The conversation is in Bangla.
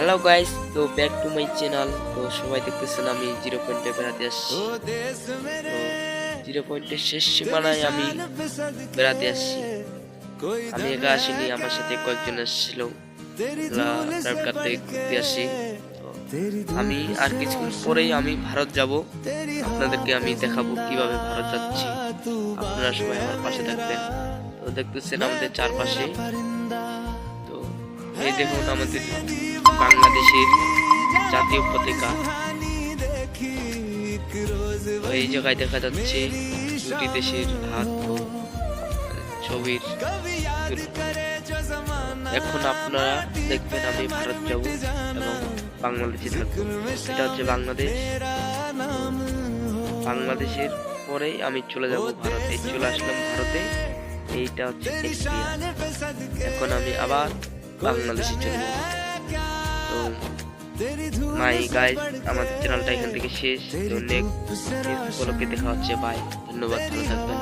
হ্যালো গাইস, তো ব্যাক টু মাই চ্যানেল। তো সবাই দেখতেছেন আমি 0 পয়েন্টে বেড়াতে আসছি। তো 0 পয়েন্টের শেষ সীমানায় আমি বেড়াতে আসছি। আমি একা আসিনি, আমার সাথে কয়েকজন এসেছিল। আপনার কাছে ঘুরতে আসি। তো আমি আর কিছুক্ষণ পরেই আমি ভারত যাব। আপনাদেরকে আমি দেখাবো কিভাবে ভারত যাচ্ছি। আপনারা সবাই আমার পাশে থাকবেন। তো দেখতেছেন আমাদের চারপাশে, তো এই দেখুন আমাদের বাংলাদেশের জাতীয় পতাকা। তো এই জায়গায় দেখা যাচ্ছে দুটি দেশের হাত ও ছবির তুলনা। এখন আপনারা দেখবেন আমি ভারত যাব এবং বাংলাদেশে থাকবো। এটা হচ্ছে বাংলাদেশ। বাংলাদেশের পরেই আমি চলে যাব ভারতে। চলে আসলাম ভারতে। এইটা হচ্ছে ইন্ডিয়া। এখন আমি আবার বাংলাদেশে চলে যাব। তো মাই গাইস, আমাদের চ্যানেলটা এখান থেকে শেষ। তো নেক্সট ব্লগে দেখা হচ্ছে। বাই, ধন্যবাদ, ভালো থাকবেন।